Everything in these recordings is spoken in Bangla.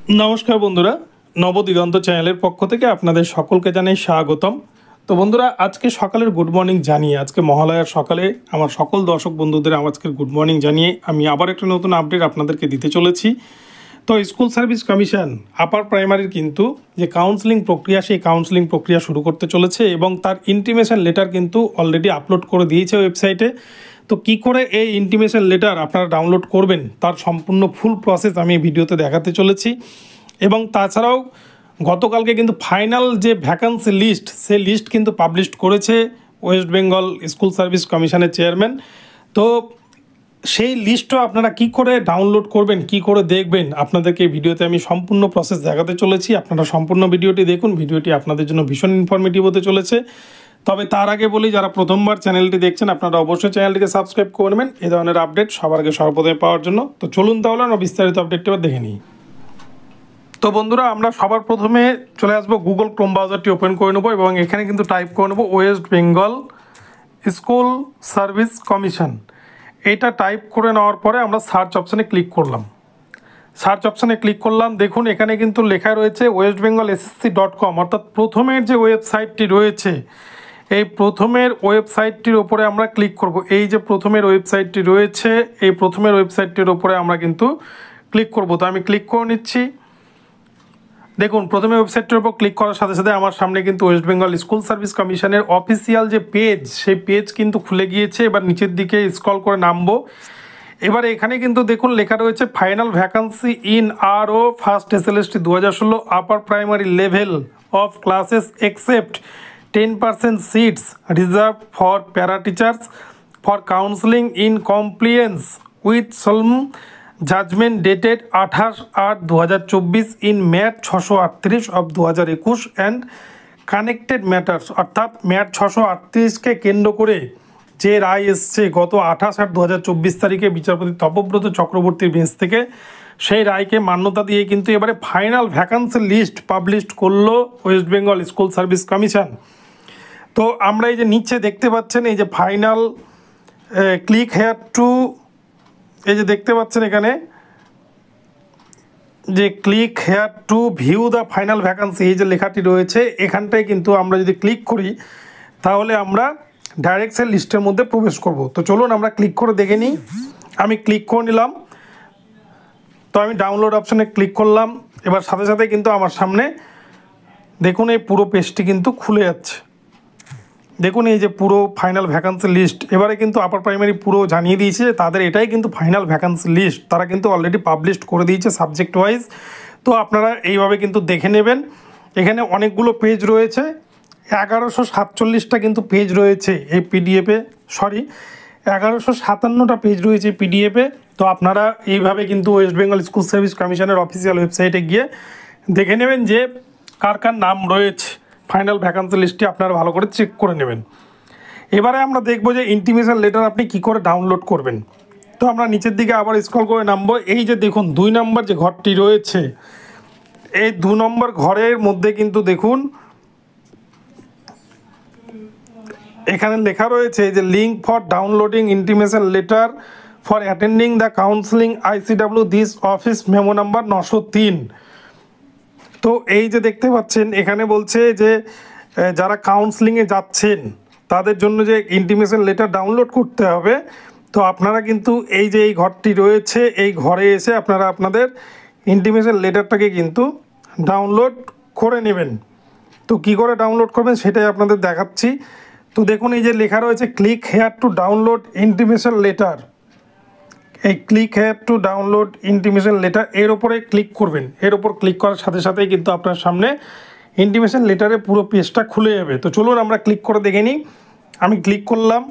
নমস্কার বন্ধুরা, নবদিগন্ত চ্যানেলের পক্ষ থেকে আপনাদের সকলকে জানাই স্বাগতম। তো বন্ধুরা, আজকে সকালের গুড মর্নিং জানিয়ে, আজকে মহালয়ার সকালে আমার সকল দর্শক বন্ধুদের আজকের গুড মর্নিং জানিয়ে আমি আবার একটা নতুন আপডেট আপনাদেরকে দিতে চলেছি। তো স্কুল সার্ভিস কমিশন আপার প্রাইমারির কিন্তু যে কাউন্সেলিং প্রক্রিয়া, সেই কাউন্সেলিং প্রক্রিয়া শুরু করতে চলেছে এবং তার ইন্টিমেশন লেটার কিন্তু অলরেডি আপলোড করে দিয়েছে ওয়েবসাইটে। তো কি করে এই ইন্টিমেশন লেটার আপনারা ডাউনলোড করবেন তার সম্পূর্ণ ফুল প্রসেস আমি ভিডিওতে দেখাতে চলেছি। এবং তাছাড়াও গতকালকে কিন্তু ফাইনাল যে ভ্যাকান্সি লিস্ট, সেই লিস্ট কিন্তু পাবলিশ করেছে ওয়েস্ট বেঙ্গল স্কুল সার্ভিস কমিশনের চেয়ারম্যান। তো সেই লিস্টও আপনারা কি করে ডাউনলোড করবেন, কি করে দেখবেন, আপনাদেরকে এই ভিডিওতে আমি সম্পূর্ণ প্রসেস দেখাতে চলেছি। আপনারা সম্পূর্ণ ভিডিওটি দেখুন, ভিডিওটি আপনাদের জন্য ভীষণ ইনফরমেটিভ হতে চলেছে। তবে তার আগে বলি, যারা প্রথমবার চ্যানেলটি দেখছেন আপনারা অবশ্যই চ্যানেলটিকে সাবস্ক্রাইব করবেন এই ধরনের আপডেট সবার আগে সর্বপ্রথমে পাওয়ার জন্য। তো চলুন তাহলে আমরা বিস্তারিত আপডেটটি এবার দেখে নিই। তো বন্ধুরা, আমরা সবার প্রথমে চলে আসবো গুগল ক্রোম ব্রাউজারটি ওপেন করে নেবো এবং এখানে কিন্তু টাইপ করে নেবো West Bengal school service commission. এইটা টাইপ করে নেওয়ার পরে আমরা সার্চ অপশানে ক্লিক করলাম। সার্চ অপশানে ক্লিক করলাম, দেখুন এখানে কিন্তু লেখা রয়েছে westbengalssc.com, অর্থাৎ প্রথমের যে ওয়েবসাইটটি রয়েছে এই প্রথমের ওয়েবসাইটটির ওপরে আমরা ক্লিক করব। এই যে প্রথমের ওয়েবসাইটটি রয়েছে, এই প্রথমের ওয়েবসাইটটির ওপরে আমরা কিন্তু ক্লিক করব। তো আমি ক্লিক করে নিচ্ছি। দেখুন প্রথমে ওয়েবসাইটটির উপর ক্লিক করার সাথে সাথে আমার সামনে কিন্তু ওয়েস্ট বেঙ্গল স্কুল সার্ভিস কমিশনের অফিসিয়াল যে পেজ, সেই পেজ কিন্তু খুলে গিয়েছে। এবার নিচের দিকে স্ক্রল করে নামবো। এবার এখানে কিন্তু দেখুন লেখা রয়েছে ফাইনাল ভ্যাকান্সি ইন আরও first SLST 2016 upper primary level of classes except 10% seats reserve for para teachers for counselling in compliance with সলম judgment dated 28/8/2024 in MAT 638 of 2021 and connected matters. অর্থাৎ ম্যাট 638কে কেন্দ্র করে যে রায় এসছে গত 28/8/2024 তারিখে বিচারপতি তপব্রত চক্রবর্তীর বেঞ্চ থেকে, সেই রায়কে মান্যতা দিয়ে কিন্তু এবারে ফাইনাল ভ্যাকান্সি লিস্ট পাবলিশ করলো West Bengal school service commission. তো আমরা এই যে নিচে দেখতে পাচ্ছেন এই যে ফাইনাল ক্লিক হেয়ার টু, এই যে দেখতে পাচ্ছেন এখানে যে click here two view the final vacancy, এই যে লেখাটি রয়েছে এখানটায় কিন্তু আমরা যদি ক্লিক করি তাহলে আমরা ডাইরেক্ট সেই লিস্টের মধ্যে প্রবেশ করব। তো চলুন আমরা ক্লিক করে দেখে নিই। আমি ক্লিক করে নিলাম। তো আমি ডাউনলোড অপশানে ক্লিক করলাম। এবার সাথে সাথে কিন্তু আমার সামনে দেখুন এই পুরো পেজটি কিন্তু খুলে যাচ্ছে। দেখুন এই যে পুরো ফাইনাল ভ্যাকান্সি লিস্ট, এবারে কিন্তু আপার প্রাইমারি পুরো জানিয়ে দিয়েছে তাদের এটাই কিন্তু ফাইনাল ভ্যাকান্সি লিস্ট, তারা কিন্তু অলরেডি পাবলিশ করে দিয়েছে সাবজেক্ট ওয়াইজ। তো আপনারা এইভাবে কিন্তু দেখে নেবেন। এখানে অনেকগুলো পেজ রয়েছে, 1147টা কিন্তু পেজ রয়েছে এই পিডিএফে, 1157টা পেজ রয়েছে পিডিএফে। তো আপনারা এইভাবে কিন্তু ওয়েস্ট বেঙ্গল স্কুল সার্ভিস কমিশনের অফিসিয়াল ওয়েবসাইটে গিয়ে দেখে নেবেন যে কার কার নাম রয়েছে ফাইনাল ভ্যাকান্সি লিস্টটি, আপনারা ভালো করে চেক করে নেবেন। এবারে আমরা দেখব যে ইন্টিমেশন লেটার আপনি কি করে ডাউনলোড করবেন। তো আমরা নিচের দিকে আবার স্ক্রল করে নামবো। এই যে দেখুন 2 নম্বর যে ঘরটি রয়েছে, এই 2 নম্বর ঘরের মধ্যে কিন্তু দেখুন এখানে লেখা রয়েছে যে link for downloading intimation letter for attending the counselling ICW this office memo number 903। তো এই যে দেখতে পাচ্ছেন এখানে বলছে যে যারা কাউন্সেলিংয়ে যাচ্ছেন তাদের জন্য যে ইন্টিমেশন লেটার ডাউনলোড করতে হবে। তো আপনারা কিন্তু এই যে এই ঘরটি রয়েছে, এই ঘরে এসে আপনারা আপনাদের ইন্টিমেশন লেটারটাকে কিন্তু ডাউনলোড করে নেবেন। তো কী করে ডাউনলোড করবেন সেটাই আপনাদের দেখাচ্ছি। তো দেখুন এই যে লেখা রয়েছে click here to download intimation letter, এই click here to download intimation letter এর ওপরে ক্লিক করবেন। এর ওপর ক্লিক করার সাথে সাথেই কিন্তু আপনার সামনে ইন্টিমেশন লেটারের পুরো পেজটা খুলে যাবে। তো চলুন আমরা ক্লিক করে দেখে নিই। আমি ক্লিক করলাম।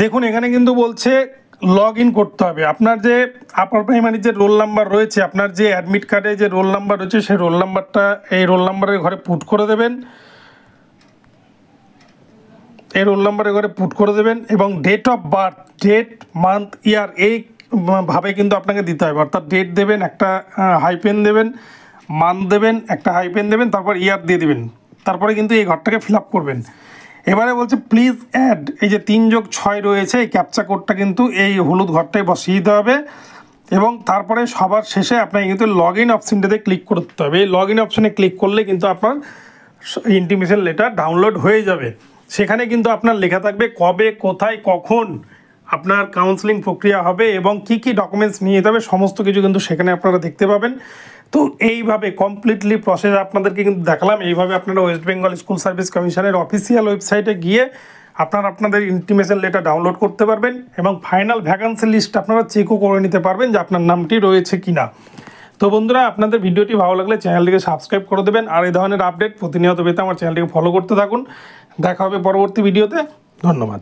দেখুন এখানে কিন্তু বলছে লগ ইন করতে হবে। আপনার যে আপার প্রাইমারি যে রোল নাম্বার রয়েছে, আপনার যে অ্যাডমিট কার্ডে যে রোল নাম্বার রয়েছে সেই রোল নাম্বারটা এই রোল নাম্বারের ঘরে পুট করে দেবেন, এই রোল নাম্বারের ঘরে পুট করে দেবেন এবং date of birth, date month year এইভাবে কিন্তু আপনাকে দিতে হবে। অর্থাৎ ডেট দেবেন, একটা হাইপেন দেবেন, মান্থ দেবেন, একটা হাইপেন দেবেন, তারপর ইয়ার দিয়ে দেবেন, তারপরে কিন্তু এই ঘরটাকে ফিল আপ করবেন। এবারে বলছে প্লিজ অ্যাড, এই যে 3+6 রয়েছে এই ক্যাপচা কোডটা কিন্তু এই হলুদ ঘরটায় বসিয়ে দিতে হবে এবং তারপরে সবার শেষে আপনাকে কিন্তু লগ ইন অপশানটাতে ক্লিক করতে হবে। এই লগ ইন অপশানে ক্লিক করলে কিন্তু আপনার ইন্টিমেশন লেটার ডাউনলোড হয়ে যাবে। সেখানে কিন্তু আপনার লেখা থাকবে কবে, কোথায়, কখন আপনার কাউন্সেলিং প্রক্রিয়া হবে এবং কি কি ডকুমেন্টস নিয়ে যেতে হবে, সমস্ত কিছু কিন্তু সেখানে আপনারা দেখতে পাবেন। তো এইভাবে কমপ্লিটলি প্রসেস আপনাদেরকে কিন্তু দেখালাম। এইভাবে আপনারা ওয়েস্ট বেঙ্গল স্কুল সার্ভিস কমিশনের অফিসিয়াল ওয়েবসাইটে গিয়ে আপনাদের ইন্টিমেশন লেটার ডাউনলোড করতে পারবেন এবং ফাইনাল ভ্যাকান্সি লিস্ট আপনারা চেকও করে নিতে পারবেন যে আপনার নামটি রয়েছে কিনা। তো বন্ধুরা, আপনাদের ভিডিওটি ভালো লাগলে চ্যানেলটিকে সাবস্ক্রাইব করে দেবেন আর এই ধরনের আপডেট প্রতিনিয়ত পেতে আমার চ্যানেলটিকে ফলো করতে থাকুন। দেখা হবে পরবর্তী ভিডিওতে। ধন্যবাদ।